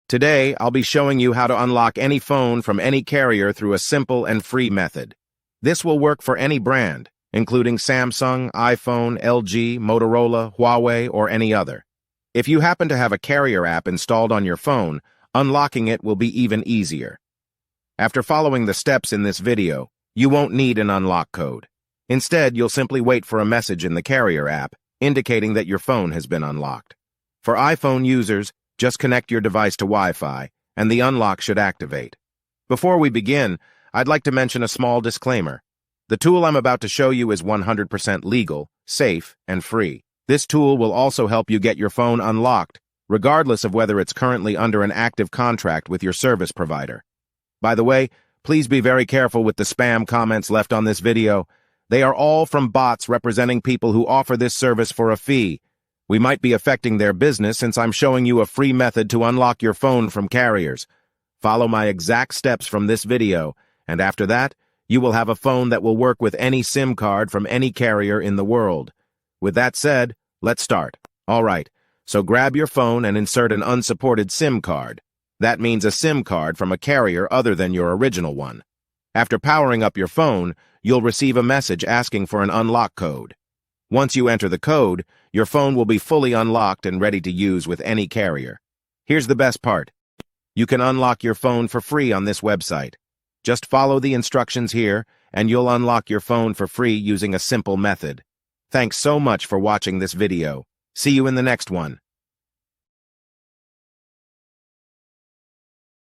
Today, I'll be showing you how to unlock any phone from any carrier through a simple and free method. This will work for any brand, including Samsung, iPhone, LG, Motorola, Huawei, or any other. If you happen to have a carrier app installed on your phone, unlocking it will be even easier. After following the steps in this video, you won't need an unlock code. Instead, you'll simply wait for a message in the carrier app indicating that your phone has been unlocked. For iPhone users, just connect your device to Wi-Fi, and the unlock should activate. Before we begin, I'd like to mention a small disclaimer. The tool I'm about to show you is 100% legal, safe, and free. This tool will also help you get your phone unlocked, regardless of whether it's currently under an active contract with your service provider. By the way, please be very careful with the spam comments left on this video. They are all from bots representing people who offer this service for a fee. We might be affecting their business since I'm showing you a free method to unlock your phone from carriers. Follow my exact steps from this video, and after that, you will have a phone that will work with any SIM card from any carrier in the world. With that said, let's start. Alright, so grab your phone and insert an unsupported SIM card. That means a SIM card from a carrier other than your original one. After powering up your phone, you'll receive a message asking for an unlock code. Once you enter the code, your phone will be fully unlocked and ready to use with any carrier. Here's the best part. You can unlock your phone for free on this website. Just follow the instructions here, and you'll unlock your phone for free using a simple method. Thanks so much for watching this video. See you in the next one.